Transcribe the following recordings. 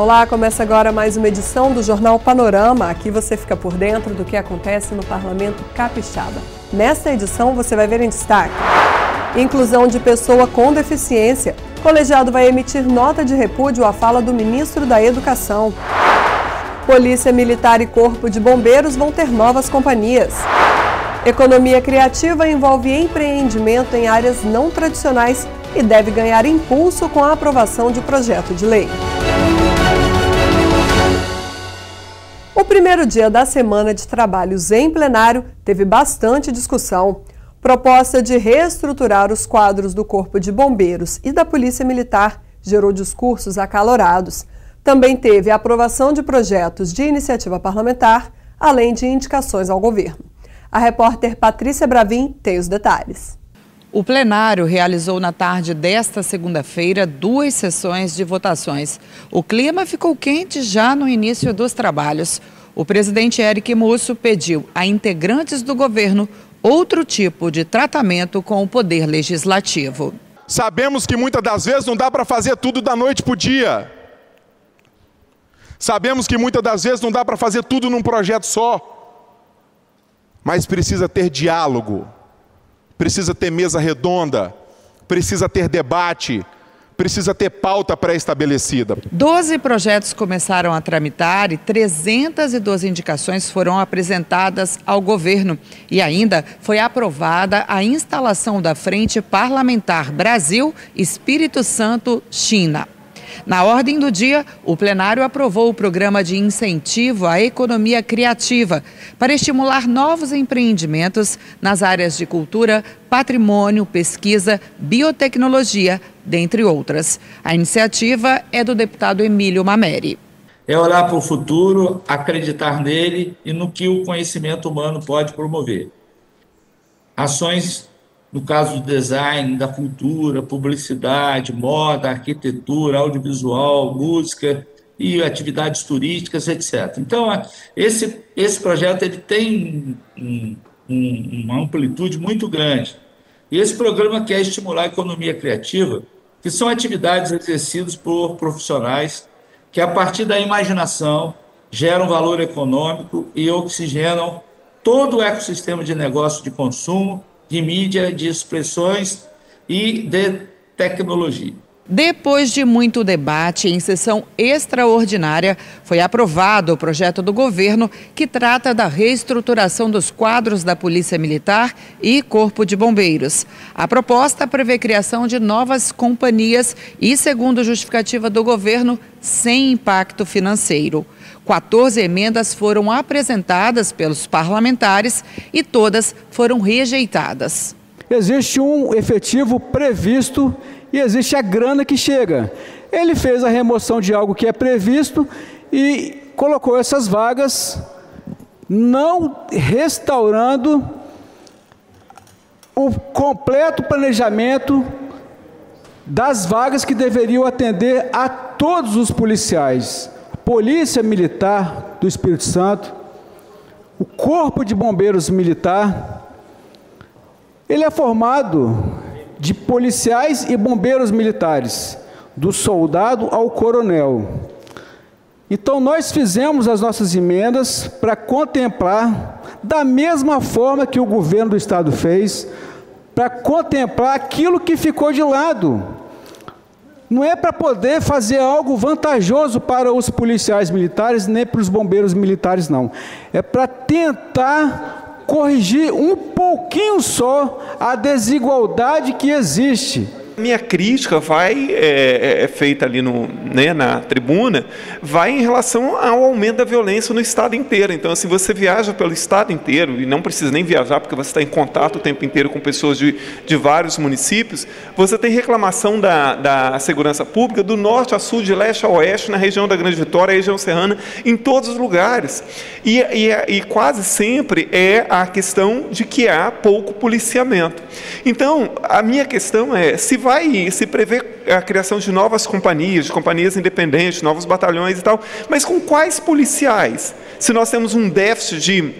Olá, começa agora mais uma edição do Jornal Panorama. Aqui você fica por dentro do que acontece no Parlamento Capixaba. Nesta edição você vai ver em destaque: inclusão de pessoa com deficiência. O colegiado vai emitir nota de repúdio à fala do ministro da Educação. Polícia Militar e Corpo de Bombeiros vão ter novas companhias. Economia criativa envolve empreendimento em áreas não tradicionais e deve ganhar impulso com a aprovação de projeto de lei. O primeiro dia da semana de trabalhos em plenário teve bastante discussão. Proposta de reestruturar os quadros do Corpo de Bombeiros e da Polícia Militar gerou discursos acalorados. Também teve a aprovação de projetos de iniciativa parlamentar, além de indicações ao governo. A repórter Patrícia Bravin tem os detalhes. O plenário realizou na tarde desta segunda-feira 2 sessões de votações. O clima ficou quente já no início dos trabalhos. O presidente Eric Musso pediu a integrantes do governo outro tipo de tratamento com o poder legislativo. Sabemos que muitas das vezes não dá para fazer tudo da noite para o dia. Sabemos que muitas das vezes não dá para fazer tudo num projeto só. Mas precisa ter diálogo, precisa ter mesa redonda, precisa ter debate, precisa ter pauta pré-estabelecida. 12 projetos começaram a tramitar e 312 indicações foram apresentadas ao governo. E ainda foi aprovada a instalação da Frente Parlamentar Brasil-Espírito Santo-China. Na ordem do dia, o plenário aprovou o programa de incentivo à economia criativa para estimular novos empreendimentos nas áreas de cultura, patrimônio, pesquisa, biotecnologia, dentre outras. A iniciativa é do deputado Emílio Mameri. É olhar para o futuro, acreditar nele e no que o conhecimento humano pode promover. Ações no caso do design, da cultura, publicidade, moda, arquitetura, audiovisual, música e atividades turísticas, etc. Então, esse projeto ele tem uma amplitude muito grande. E esse programa quer estimular a economia criativa, que são atividades exercidas por profissionais que, a partir da imaginação, geram valor econômico e oxigenam todo o ecossistema de negócio de consumo, de mídia, de expressões e de tecnologia. Depois de muito debate, em sessão extraordinária, foi aprovado o projeto do governo que trata da reestruturação dos quadros da Polícia Militar e Corpo de Bombeiros. A proposta prevê a criação de novas companhias e, segundo justificativa do governo, sem impacto financeiro. 14 emendas foram apresentadas pelos parlamentares e todas foram rejeitadas. Existe um efetivo previsto e existe a grana que chega. Ele fez a remoção de algo que é previsto e colocou essas vagas, não restaurando o completo planejamento das vagas que deveriam atender a todos os policiais. Polícia Militar do Espírito Santo, o Corpo de Bombeiros Militar, ele é formado de policiais e bombeiros militares, do soldado ao coronel. Então nós fizemos as nossas emendas para contemplar, da mesma forma que o governo do estado fez, para contemplar aquilo que ficou de lado. Não é para poder fazer algo vantajoso para os policiais militares, nem para os bombeiros militares, não. É para tentar corrigir um pouquinho só a desigualdade que existe. Minha crítica vai, feita ali na tribuna, vai em relação ao aumento da violência no estado inteiro. Então, se você viaja pelo estado inteiro, e não precisa nem viajar, porque você está em contato o tempo inteiro com pessoas de vários municípios, você tem reclamação da segurança pública do norte a sul, de leste a oeste, na região da Grande Vitória, região serrana, em todos os lugares. E quase sempre é a questão de que há pouco policiamento. Então, a minha questão é, se prevê a criação de novas companhias independentes, novos batalhões e tal, mas com quais policiais? Se nós temos um déficit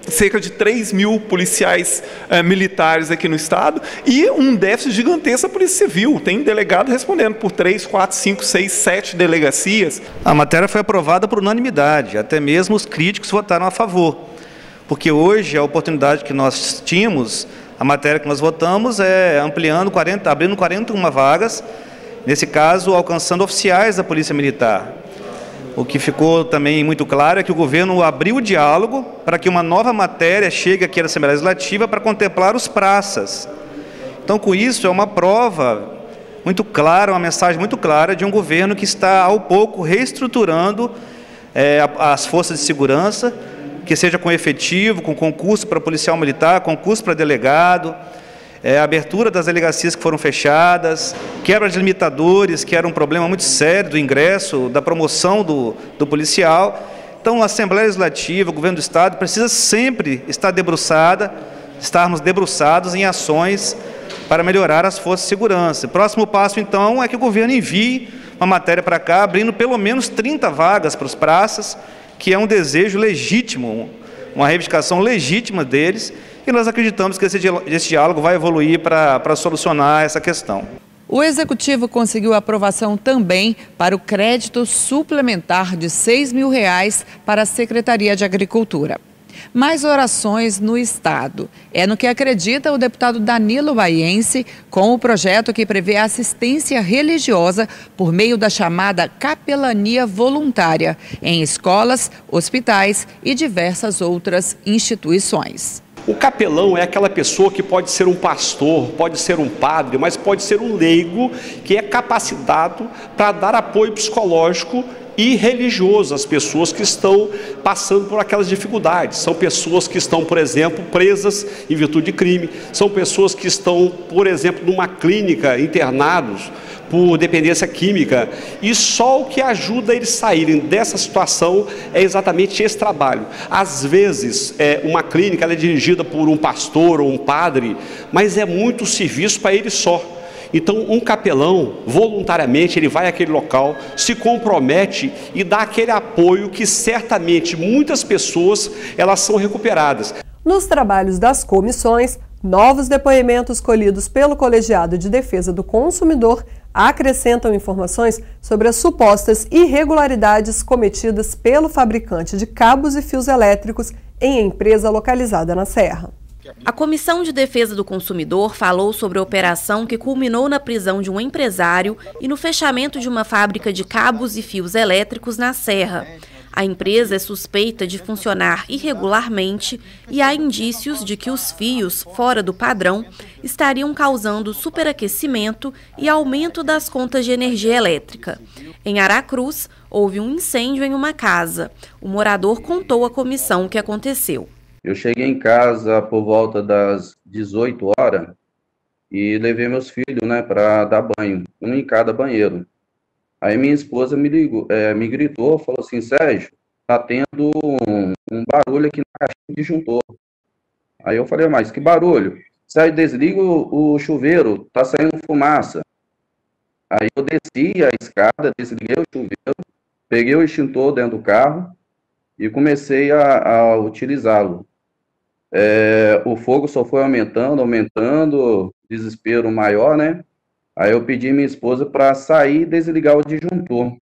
cerca de 3 mil policiais militares aqui no estado e um déficit gigantesco da Polícia Civil. Tem delegado respondendo por 3, 4, 5, 6, 7 delegacias. A matéria foi aprovada por unanimidade, até mesmo os críticos votaram a favor, porque hoje a oportunidade que nós tínhamos, a matéria que nós votamos é abrindo 41 vagas, nesse caso alcançando oficiais da Polícia Militar. O que ficou também muito claro é que o governo abriu o diálogo para que uma nova matéria chegue aqui à Assembleia Legislativa para contemplar os praças. Então, com isso, é uma prova muito clara, uma mensagem muito clara de um governo que está, ao pouco, reestruturando as forças de segurança, que seja com efetivo, com concurso para policial militar, concurso para delegado, abertura das delegacias que foram fechadas, quebra de limitadores, que era um problema muito sério do ingresso, da promoção do policial. Então, a Assembleia Legislativa, o Governo do Estado, precisa sempre estarmos debruçados em ações para melhorar as forças de segurança. O próximo passo, então, é que o governo envie uma matéria para cá, abrindo pelo menos 30 vagas para os praças, que é um desejo legítimo, uma reivindicação legítima deles, e nós acreditamos que esse diálogo vai evoluir para solucionar essa questão. O Executivo conseguiu aprovação também para o crédito suplementar de R$ 6 mil para a Secretaria de Agricultura. Mais orações no Estado. É no que acredita o deputado Danilo Baiense com o projeto que prevê assistência religiosa por meio da chamada capelania voluntária em escolas, hospitais e diversas outras instituições. O capelão é aquela pessoa que pode ser um pastor, pode ser um padre, mas pode ser um leigo que é capacitado para dar apoio psicológico e religioso às pessoas que estão passando por aquelas dificuldades. São pessoas que estão, por exemplo, presas em virtude de crime, são pessoas que estão, por exemplo, numa clínica, internados por dependência química, e só o que ajuda eles saírem dessa situação é exatamente esse trabalho. Às vezes, uma clínica ela é dirigida por um pastor ou um padre, mas é muito serviço para ele só. Então, um capelão, voluntariamente, ele vai àquele local, se compromete e dá aquele apoio que certamente muitas pessoas elas são recuperadas. Nos trabalhos das comissões, novos depoimentos colhidos pelo Colegiado de Defesa do Consumidor acrescentam informações sobre as supostas irregularidades cometidas pelo fabricante de cabos e fios elétricos em empresa localizada na Serra. A Comissão de Defesa do Consumidor falou sobre a operação que culminou na prisão de um empresário e no fechamento de uma fábrica de cabos e fios elétricos na Serra. A empresa é suspeita de funcionar irregularmente e há indícios de que os fios, fora do padrão, estariam causando superaquecimento e aumento das contas de energia elétrica. Em Aracruz, houve um incêndio em uma casa. O morador contou à comissão o que aconteceu. Eu cheguei em casa por volta das 18 horas e levei meus filhos, para dar banho, um em cada banheiro. Aí minha esposa me gritou, falou assim: Sérgio, tá tendo um barulho aqui na caixinha de disjuntor. Aí eu falei: mas que barulho? Sérgio, desliga o chuveiro, tá saindo fumaça. Aí eu desci a escada, desliguei o chuveiro, peguei o extintor dentro do carro e comecei a utilizá-lo. O fogo só foi aumentando, desespero maior, Aí eu pedi minha esposa para sair e desligar o disjuntor.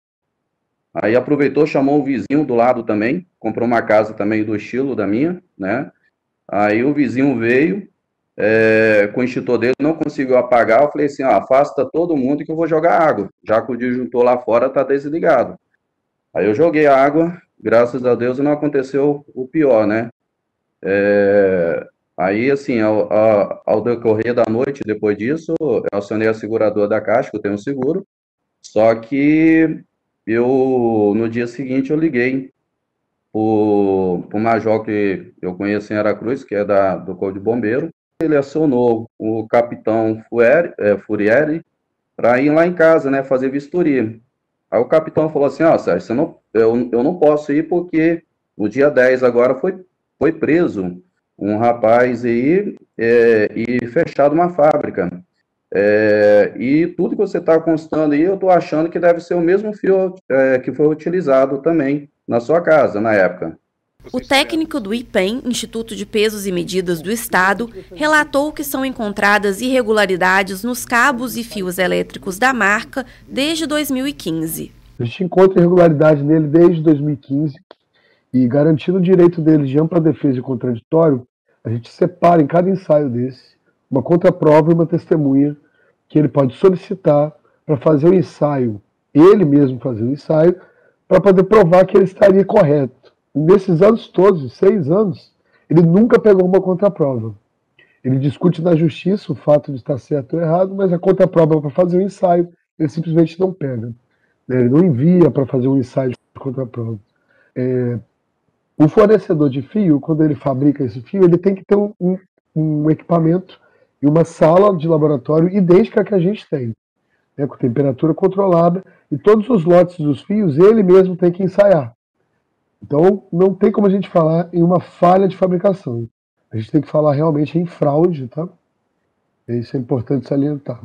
Aí aproveitou, chamou um vizinho do lado também, comprou uma casa também do estilo da minha, Aí o vizinho veio, com o extintor dele, não conseguiu apagar, eu falei assim: afasta todo mundo que eu vou jogar água, já que o disjuntor lá fora está desligado. Aí eu joguei água, graças a Deus não aconteceu o pior, Aí, assim, ao decorrer da noite, depois disso, eu acionei a seguradora da Caixa, que eu tenho um seguro, só que no dia seguinte, eu liguei pro major que eu conheço em Aracruz, que é do Corpo de Bombeiro. Ele acionou o capitão Furieri para ir lá em casa, fazer vistoria. Aí o capitão falou assim: Sérgio, eu não posso ir porque no dia 10 agora foi preso um rapaz aí e fechado uma fábrica. E tudo que você está constando aí, eu estou achando que deve ser o mesmo fio que foi utilizado também na sua casa, na época. O técnico do IPEM, Instituto de Pesos e Medidas do Estado, relatou que são encontradas irregularidades nos cabos e fios elétricos da marca desde 2015. A gente encontra irregularidade nele desde 2015 e, garantindo o direito deles de ampla defesa e contraditório, a gente separa em cada ensaio desse uma contraprova e uma testemunha que ele pode solicitar para fazer o ensaio, ele mesmo fazer o ensaio, para poder provar que ele estaria correto. Nesses anos todos, 6 anos, ele nunca pegou uma contraprova. Ele discute na justiça o fato de estar certo ou errado, mas a contraprova para fazer o ensaio, ele simplesmente não pega. Ele não envia para fazer um ensaio de contraprova. O fornecedor de fio, quando ele fabrica esse fio, ele tem que ter um equipamento e uma sala de laboratório idêntica à que a gente tem, né, com temperatura controlada, e todos os lotes dos fios ele mesmo tem que ensaiar. Então, não tem como a gente falar em uma falha de fabricação. A gente tem que falar realmente em fraude, tá? Isso é importante salientar.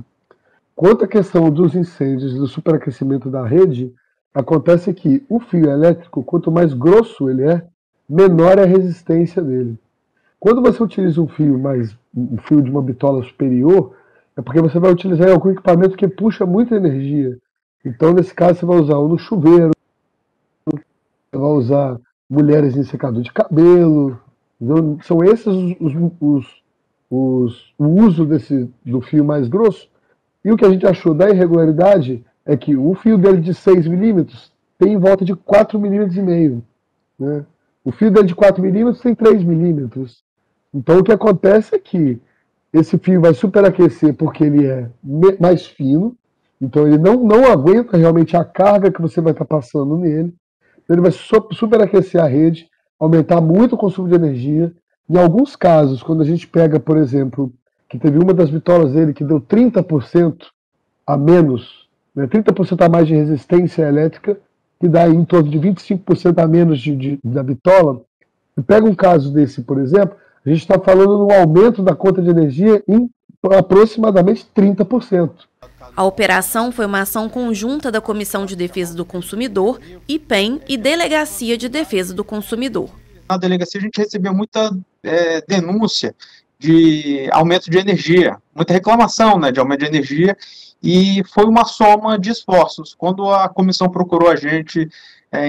Quanto à questão dos incêndios e do superaquecimento da rede, acontece que o fio elétrico, quanto mais grosso ele é, menor é a resistência dele. Quando você utiliza um fio de uma bitola superior, é porque você vai utilizar algum equipamento que puxa muita energia. Então, nesse caso, você vai usar um no chuveiro, você vai usar mulheres em secador de cabelo. Então, são esses o uso do fio mais grosso. E o que a gente achou da irregularidade é que o fio dele de 6 milímetros tem em volta de 4,5 milímetros. Né? O fio dele de 4 milímetros tem 3 milímetros. Então, o que acontece é que esse fio vai superaquecer porque ele é mais fino. Então, ele não aguenta realmente a carga que você vai estar passando nele. Ele vai superaquecer a rede, aumentar muito o consumo de energia. Em alguns casos, quando a gente pega, por exemplo, que teve uma das bitolas dele que deu 30% a menos, né, 30% a mais de resistência elétrica, que dá em torno de 25% a menos da bitola. E pega um caso desse, por exemplo, a gente está falando no aumento da conta de energia em aproximadamente 30%. A operação foi uma ação conjunta da Comissão de Defesa do Consumidor, IPEM e Delegacia de Defesa do Consumidor. Na delegacia a gente recebeu muita denúncia de aumento de energia, muita reclamação, né, de aumento de energia, e foi uma soma de esforços. Quando a comissão procurou a gente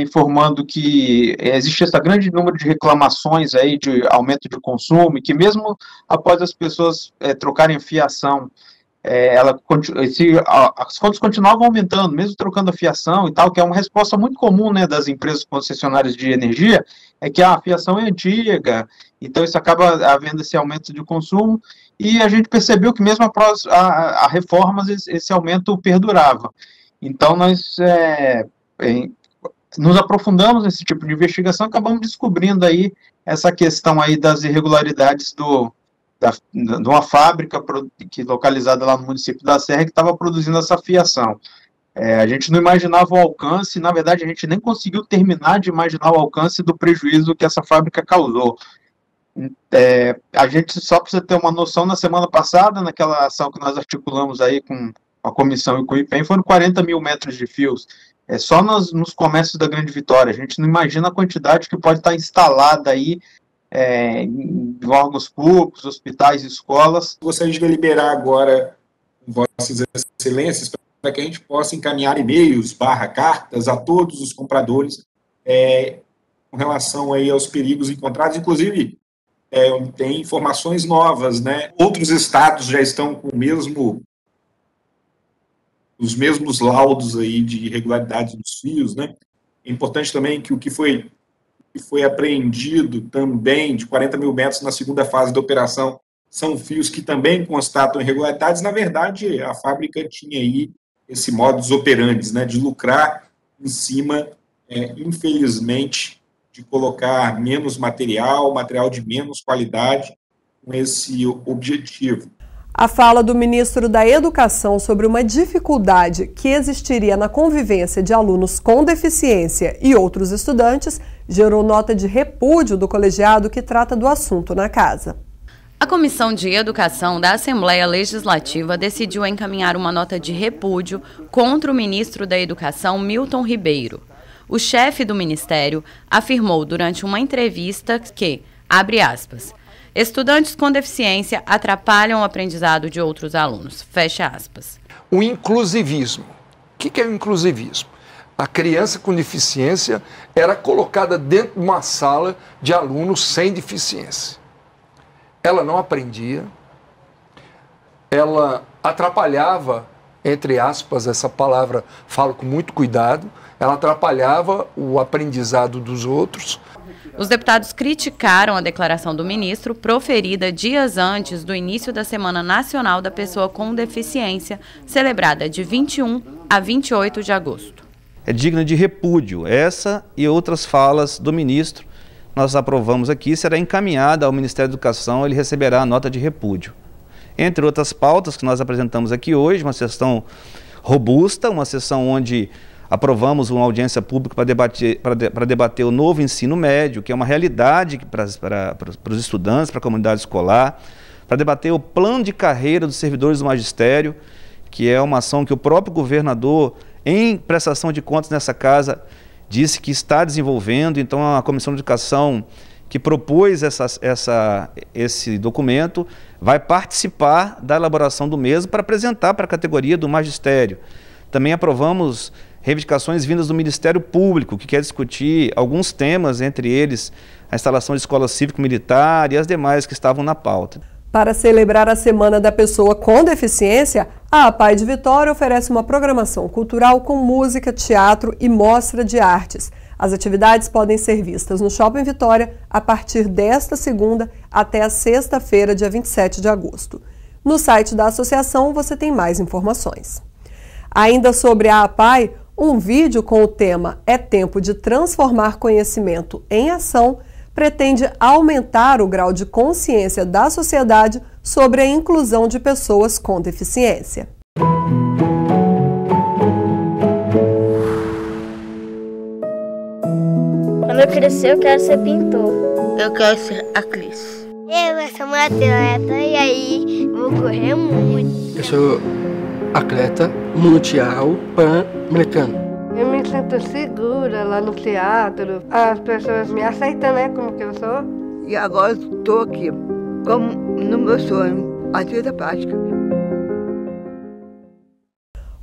informando que existe esse grande número de reclamações aí de aumento de consumo, e que mesmo após as pessoas trocarem fiação, as contas continuavam aumentando, mesmo trocando a fiação e tal, que é uma resposta muito comum, né, das empresas concessionárias de energia, é que a fiação é antiga, então isso acaba havendo esse aumento de consumo, e a gente percebeu que mesmo após a reformas, esse aumento perdurava. Então nós nos aprofundamos nesse tipo de investigação, acabamos descobrindo aí essa questão aí das irregularidades de uma fábrica localizada lá no município da Serra, que estava produzindo essa fiação. A gente não imaginava o alcance, na verdade a gente nem conseguiu terminar de imaginar o alcance do prejuízo que essa fábrica causou. A gente, só para você ter uma noção, na semana passada, naquela ação que nós articulamos aí com a comissão e com o IPEM, foram 40 mil metros de fios, só nos comércios da Grande Vitória. A gente não imagina a quantidade que pode estar instalada aí em órgãos públicos, hospitais, escolas. Gostaria de deliberar agora com Vossas Excelências para que a gente possa encaminhar e-mails, cartas a todos os compradores com relação aí aos perigos encontrados. Inclusive, tem informações novas, né? Outros estados já estão com os mesmos laudos aí de irregularidades nos fios, né? É importante também que o que foi apreendido também de 40 mil metros na segunda fase da operação são fios que também constatam irregularidades. Na verdade, a fábrica tinha aí esse modus operandi, né, de lucrar em cima, infelizmente, de colocar menos material de menos qualidade, com esse objetivo. A fala do ministro da Educação sobre uma dificuldade que existiria na convivência de alunos com deficiência e outros estudantes gerou nota de repúdio do colegiado que trata do assunto na casa. A Comissão de Educação da Assembleia Legislativa decidiu encaminhar uma nota de repúdio contra o ministro da Educação, Milton Ribeiro. O chefe do Ministério afirmou durante uma entrevista que, abre aspas, estudantes com deficiência atrapalham o aprendizado de outros alunos, fecha aspas. O inclusivismo. O que é o inclusivismo? A criança com deficiência era colocada dentro de uma sala de alunos sem deficiência. Ela não aprendia, ela atrapalhava, entre aspas, essa palavra falo com muito cuidado, ela atrapalhava o aprendizado dos outros. Os deputados criticaram a declaração do ministro, proferida dias antes do início da Semana Nacional da Pessoa com Deficiência, celebrada de 21 a 28 de agosto. É digna de repúdio. Essa e outras falas do ministro, nós aprovamos aqui, será encaminhada ao Ministério da Educação, ele receberá a nota de repúdio. Entre outras pautas que nós apresentamos aqui hoje, uma sessão robusta, uma sessão onde aprovamos uma audiência pública para debater o novo ensino médio, que é uma realidade para os estudantes, para a comunidade escolar, para debater o plano de carreira dos servidores do magistério, que é uma ação que o próprio governador, em prestação de contas nessa casa, disse que está desenvolvendo. Então a Comissão de Educação, que propôs esse documento, vai participar da elaboração do mesmo para apresentar para a categoria do magistério. Também aprovamos reivindicações vindas do Ministério Público, que quer discutir alguns temas, entre eles a instalação de escola cívico-militar e as demais que estavam na pauta. Para celebrar a Semana da Pessoa com Deficiência, a APAI de Vitória oferece uma programação cultural com música, teatro e mostra de artes. As atividades podem ser vistas no Shopping Vitória a partir desta segunda até a sexta-feira, dia 27 de agosto. No site da associação você tem mais informações. Ainda sobre a APAI, um vídeo com o tema "É tempo de transformar conhecimento em ação" pretende aumentar o grau de consciência da sociedade sobre a inclusão de pessoas com deficiência. Quando eu crescer, eu quero ser pintor. Eu quero ser atriz. Eu sou uma atleta e aí vou correr muito. Eu sou atleta mundial pan-americano. Eu me sinto segura lá no teatro, as pessoas me aceitam, né, como que eu sou. E agora estou aqui, como no meu sonho, atriz plástica.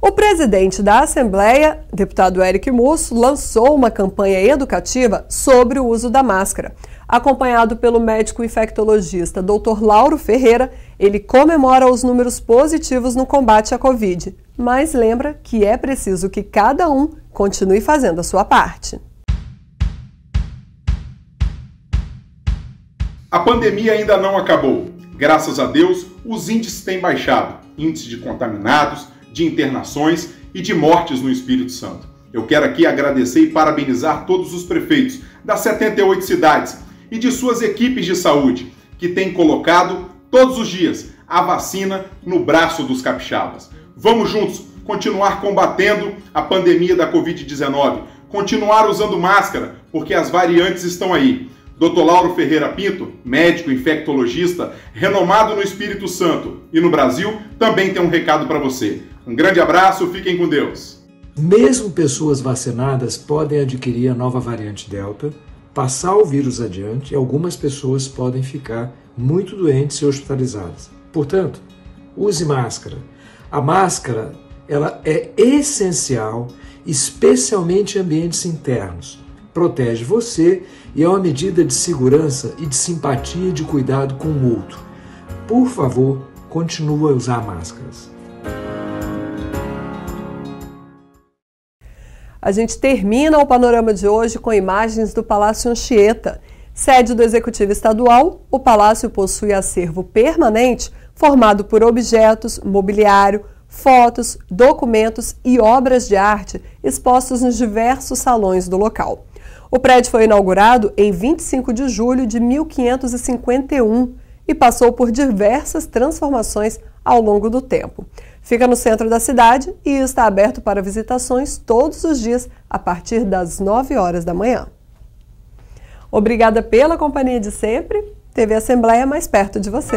O presidente da Assembleia, deputado Eric Musso, lançou uma campanha educativa sobre o uso da máscara. Acompanhado pelo médico infectologista Dr. Lauro Ferreira, ele comemora os números positivos no combate à Covid, mas lembra que é preciso que cada um continue fazendo a sua parte. A pandemia ainda não acabou. Graças a Deus, os índices têm baixado. Índice de contaminados, de internações e de mortes no Espírito Santo. Eu quero aqui agradecer e parabenizar todos os prefeitos das 78 cidades e de suas equipes de saúde, que têm colocado todos os dias a vacina no braço dos capixabas. Vamos juntos continuar combatendo a pandemia da Covid-19, continuar usando máscara, porque as variantes estão aí. Dr. Lauro Ferreira Pinto, médico infectologista, renomado no Espírito Santo e no Brasil, também tem um recado para você. Um grande abraço, fiquem com Deus. Mesmo pessoas vacinadas podem adquirir a nova variante Delta, passar o vírus adiante e algumas pessoas podem ficar muito doentes e hospitalizadas. Portanto, use máscara. A máscara, ela é essencial, especialmente em ambientes internos. Protege você e é uma medida de segurança e de simpatia e de cuidado com o outro. Por favor, continue a usar máscaras. A gente termina o panorama de hoje com imagens do Palácio Anchieta. Sede do Executivo Estadual, o Palácio possui acervo permanente formado por objetos, mobiliário, fotos, documentos e obras de arte expostos nos diversos salões do local. O prédio foi inaugurado em 25 de julho de 1551 e passou por diversas transformações ao longo do tempo. Fica no centro da cidade e está aberto para visitações todos os dias a partir das 9 horas da manhã. Obrigada pela companhia de sempre. TV Assembleia mais perto de você.